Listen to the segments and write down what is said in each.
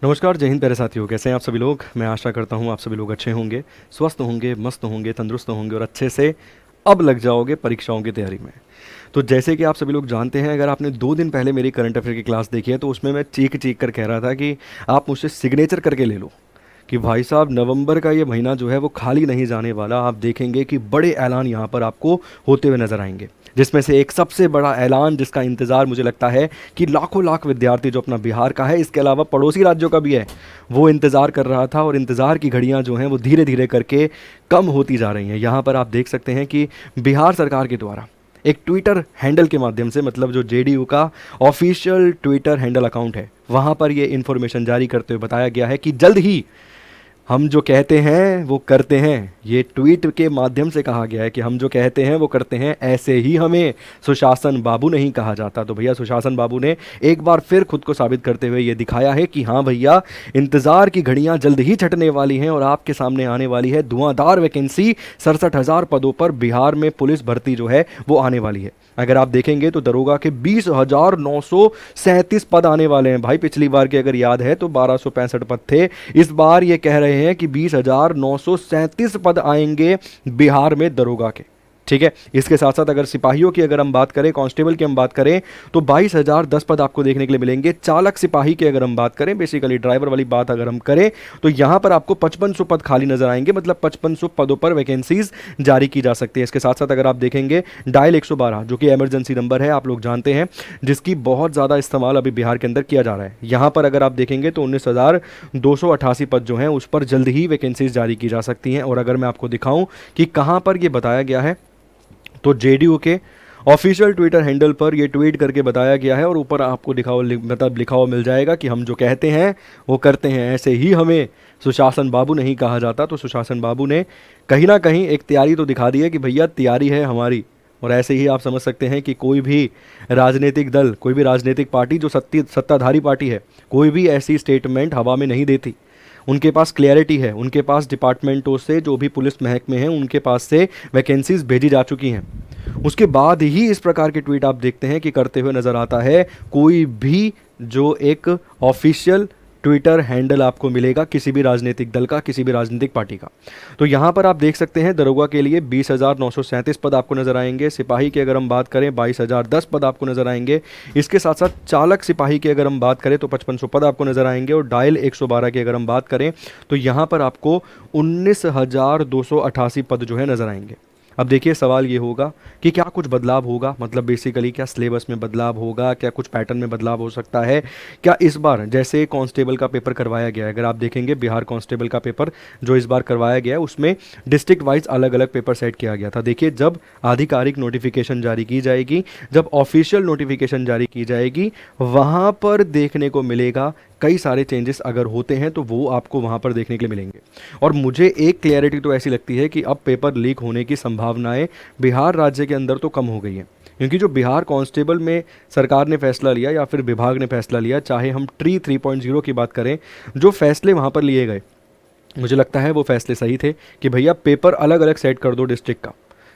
नमस्कार, जय हिंद प्यारे साथियों। कैसे हैं आप सभी लोग। मैं आशा करता हूँ आप सभी लोग अच्छे होंगे, स्वस्थ होंगे, मस्त होंगे, तंदुरुस्त होंगे और अच्छे से अब लग जाओगे परीक्षाओं की तैयारी में। तो जैसे कि आप सभी लोग जानते हैं, अगर आपने 2 दिन पहले मेरी करंट अफेयर की क्लास देखी है तो उसमें मैं चीख चीख कर कह रहा था कि आप मुझसे सिग्नेचर करके ले लो कि भाई साहब नवंबर का ये महीना जो है वो खाली नहीं जाने वाला। आप देखेंगे कि बड़े ऐलान यहाँ पर आपको होते हुए नजर आएंगे, जिसमें से एक सबसे बड़ा ऐलान जिसका इंतज़ार मुझे लगता है कि लाखों लाख विद्यार्थी जो अपना बिहार का है, इसके अलावा पड़ोसी राज्यों का भी है, वो इंतज़ार कर रहा था। और इंतज़ार की घड़ियां जो हैं वो धीरे धीरे करके कम होती जा रही हैं। यहाँ पर आप देख सकते हैं कि बिहार सरकार के द्वारा एक ट्विटर हैंडल के माध्यम से, मतलब जो जेडीयू का ऑफिशियल ट्विटर हैंडल अकाउंट है, वहाँ पर ये इन्फॉर्मेशन जारी करते हुए बताया गया है कि जल्द ही हम जो कहते हैं वो करते हैं। ये ट्वीट के माध्यम से कहा गया है कि हम जो कहते हैं वो करते हैं, ऐसे ही हमें सुशासन बाबू नहीं कहा जाता। तो भैया सुशासन बाबू ने एक बार फिर खुद को साबित करते हुए ये दिखाया है कि हाँ भैया, इंतज़ार की घड़ियां जल्द ही छटने वाली हैं और आपके सामने आने वाली है धुआंधार वैकेंसी। 67,000 पदों पर बिहार में पुलिस भर्ती जो है वो आने वाली है। अगर आप देखेंगे तो दरोगा के 20,937 पद आने वाले हैं भाई। पिछली बार के अगर याद है तो 1265 पद थे। इस बार ये कह रहे हैं कि 20,937 पद आएंगे बिहार में दरोगा के। ठीक है। इसके साथ साथ अगर सिपाहियों की अगर हम बात करें, कांस्टेबल की हम बात करें, तो 22,010 पद आपको देखने के लिए मिलेंगे। चालक सिपाही की अगर हम बात करें, बेसिकली ड्राइवर वाली बात अगर हम करें, तो यहां पर आपको 5500 पद खाली नजर आएंगे, मतलब 5500 पदों पर वैकेंसीज जारी की जा सकती है। इसके साथ साथ अगर आप देखेंगे डायल 112 जो कि इमरजेंसी नंबर है, आप लोग जानते हैं, जिसकी बहुत ज़्यादा इस्तेमाल अभी बिहार के अंदर किया जा रहा है। यहां पर अगर आप देखेंगे तो 19,288 पद जो हैं उस पर जल्द ही वैकेंसीज जारी की जा सकती हैं। और अगर मैं आपको दिखाऊं कि कहां पर यह बताया गया है, तो जेडीयू के ऑफिशियल ट्विटर हैंडल पर ये ट्वीट करके बताया गया है और ऊपर आपको मतलब लिखा हुआ मिल जाएगा कि हम जो कहते हैं वो करते हैं, ऐसे ही हमें सुशासन बाबू नहीं कहा जाता। तो सुशासन बाबू ने कहीं ना कहीं एक तैयारी तो दिखा दी है कि भैया तैयारी है हमारी। और ऐसे ही आप समझ सकते हैं कि कोई भी राजनीतिक दल, कोई भी राजनीतिक पार्टी जो सत्ताधारी पार्टी है, कोई भी ऐसी स्टेटमेंट हवा में नहीं देती। उनके पास क्लैरिटी है, उनके पास डिपार्टमेंटों से, जो भी पुलिस महकमे हैं उनके पास से वैकेंसीज भेजी जा चुकी हैं। उसके बाद ही इस प्रकार के ट्वीट आप देखते हैं कि करते हुए नजर आता है कोई भी जो एक ऑफिशियल ट्विटर हैंडल आपको मिलेगा किसी भी राजनीतिक दल का, किसी भी राजनीतिक पार्टी का। तो यहाँ पर आप देख सकते हैं दरोगा के लिए 20,937 पद आपको नजर आएंगे। सिपाही की अगर हम बात करें 22,010 पद आपको नजर आएंगे। इसके साथ साथ चालक सिपाही की अगर हम बात करें तो 5500 पद आपको नजर आएंगे। और डायल 112 की अगर हम बात करें तो यहाँ पर आपको 19,288 पद जो है नजर आएंगे। अब देखिए सवाल ये होगा कि क्या कुछ बदलाव होगा, मतलब बेसिकली क्या सिलेबस में बदलाव होगा, क्या कुछ पैटर्न में बदलाव हो सकता है। क्या इस बार जैसे कांस्टेबल का पेपर करवाया गया है, अगर आप देखेंगे बिहार कांस्टेबल का पेपर जो इस बार करवाया गया है उसमें डिस्ट्रिक्ट वाइज अलग अलग पेपर सेट किया गया था। देखिए जब आधिकारिक नोटिफिकेशन जारी की जाएगी, जब ऑफिशियल नोटिफिकेशन जारी की जाएगी, वहाँ पर देखने को मिलेगा कई सारे चेंजेस अगर होते हैं तो वो आपको वहाँ पर देखने के लिए मिलेंगे। और मुझे एक क्लैरिटी तो ऐसी लगती है कि अब पेपर लीक होने की संभावनाएं बिहार राज्य के अंदर तो कम हो गई हैं, क्योंकि जो बिहार कांस्टेबल में सरकार ने फैसला लिया या फिर विभाग ने फैसला लिया, चाहे हम ट्री 3.0 की बात करें, जो फैसले वहाँ पर लिए गए, मुझे लगता है वो फैसले सही थे कि भैया पेपर अलग अलग सेट कर दो। डिस्ट्रिक्ट का,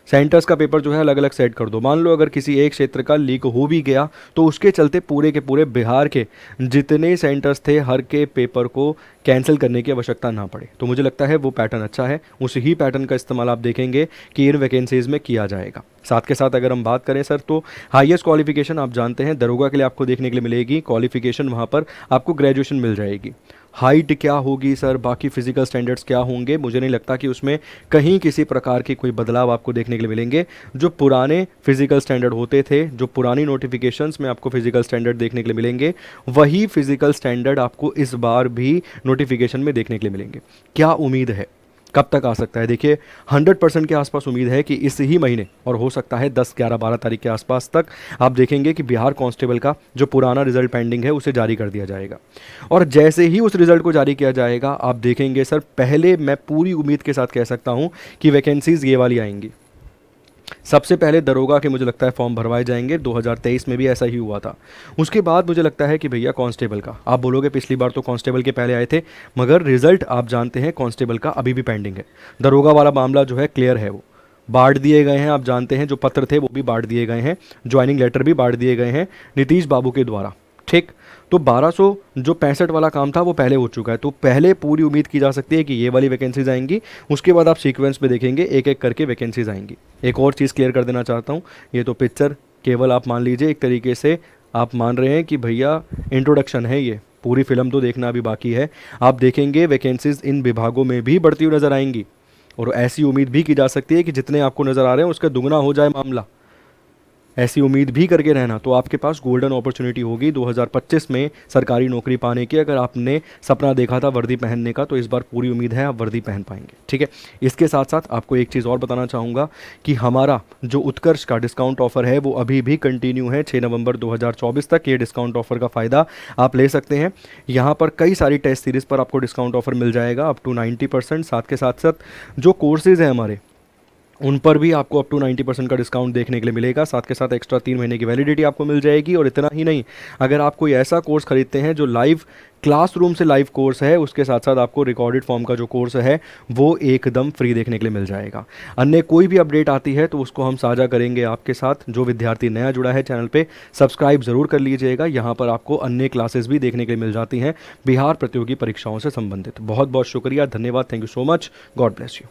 सेंटर्स का पेपर जो है अलग अलग सेट कर दो। मान लो अगर किसी एक क्षेत्र का लीक हो भी गया तो उसके चलते पूरे के पूरे बिहार के जितने सेंटर्स थे हर के पेपर को कैंसिल करने की आवश्यकता ना पड़े। तो मुझे लगता है वो पैटर्न अच्छा है। उसी ही पैटर्न का इस्तेमाल आप देखेंगे कि इन वैकेंसीज में किया जाएगा। साथ के साथ अगर हम बात करें सर, तो हाईएस्ट क्वालिफिकेशन आप जानते हैं दरोगा के लिए आपको देखने के लिए मिलेगी। क्वालिफिकेशन वहाँ पर आपको ग्रेजुएशन मिल जाएगी। हाइट क्या होगी सर, बाकी फिजिकल स्टैंडर्ड्स क्या होंगे, मुझे नहीं लगता कि उसमें कहीं किसी प्रकार के कोई बदलाव आपको देखने के लिए मिलेंगे। जो पुराने फिजिकल स्टैंडर्ड होते थे, जो पुरानी नोटिफिकेशंस में आपको फिजिकल स्टैंडर्ड देखने के लिए मिलेंगे, वही फिजिकल स्टैंडर्ड आपको इस बार भी नोटिफिकेशन में देखने के लिए मिलेंगे। क्या उम्मीद है, कब तक आ सकता है? देखिए 100% के आसपास उम्मीद है कि इस ही महीने, और हो सकता है 10, 11, 12 तारीख के आसपास तक आप देखेंगे कि बिहार कांस्टेबल का जो पुराना रिजल्ट पेंडिंग है उसे जारी कर दिया जाएगा। और जैसे ही उस रिजल्ट को जारी किया जाएगा आप देखेंगे सर, पहले मैं पूरी उम्मीद के साथ कह सकता हूं कि वैकेंसीज ये वाली आएंगी। सबसे पहले दरोगा के मुझे लगता है फॉर्म भरवाए जाएंगे। 2023 में भी ऐसा ही हुआ था। उसके बाद मुझे लगता है कि भैया कांस्टेबल का, आप बोलोगे पिछली बार तो कांस्टेबल के पहले आए थे, मगर रिजल्ट आप जानते हैं कांस्टेबल का अभी भी पेंडिंग है। दरोगा वाला मामला जो है क्लियर है, वो बांट दिए गए हैं। आप जानते हैं जो पत्र थे वो भी बांट दिए गए हैं, ज्वाइनिंग लेटर भी बांट दिए गए हैं नीतीश बाबू के द्वारा। ठीक, तो 1200 जो 65 वाला काम था वो पहले हो चुका है, तो पहले पूरी उम्मीद की जा सकती है कि ये वाली वैकेंसीज आएंगी। उसके बाद आप सीक्वेंस में देखेंगे एक एक करके वैकेंसीज आएंगी। एक और चीज़ क्लियर कर देना चाहता हूँ, ये तो पिक्चर केवल आप मान लीजिए एक तरीके से आप मान रहे हैं कि भैया इंट्रोडक्शन है, ये पूरी फिल्म तो देखना अभी बाकी है। आप देखेंगे वैकेंसीज इन विभागों में भी बढ़ती हुई नजर आएंगी, और ऐसी उम्मीद भी की जा सकती है कि जितने आपको नज़र आ रहे हैं उसका दुगना हो जाए मामला। ऐसी उम्मीद भी करके रहना, तो आपके पास गोल्डन अपॉर्चुनिटी होगी 2025 में सरकारी नौकरी पाने की। अगर आपने सपना देखा था वर्दी पहनने का, तो इस बार पूरी उम्मीद है आप वर्दी पहन पाएंगे, ठीक है। इसके साथ साथ आपको एक चीज़ और बताना चाहूँगा कि हमारा जो उत्कर्ष का डिस्काउंट ऑफर है वो अभी भी कंटिन्यू है 6 नवंबर 2024 तक। ये डिस्काउंट ऑफर का फ़ायदा आप ले सकते हैं। यहाँ पर कई सारी टेस्ट सीरीज़ पर आपको डिस्काउंट ऑफर मिल जाएगा अप टू 90%। साथ के साथ साथ जो कोर्सेज़ हैं हमारे, उन पर भी आपको अप टू 90% का डिस्काउंट देखने के लिए मिलेगा। साथ के साथ एक्स्ट्रा 3 महीने की वैलिडिटी आपको मिल जाएगी। और इतना ही नहीं, अगर आप कोई ऐसा कोर्स खरीदते हैं जो लाइव क्लासरूम से लाइव कोर्स है, उसके साथ साथ आपको रिकॉर्डेड फॉर्म का जो कोर्स है वो एकदम फ्री देखने के लिए मिल जाएगा। अन्य कोई भी अपडेट आती है तो उसको हम साझा करेंगे आपके साथ। जो विद्यार्थी नया जुड़ा है चैनल पे, सब्सक्राइब ज़रूर कर लीजिएगा। यहाँ पर आपको अन्य क्लासेस भी देखने के लिए मिल जाती हैं बिहार प्रतियोगी परीक्षाओं से संबंधित। बहुत बहुत शुक्रिया, धन्यवाद, thank you so much, God bless you.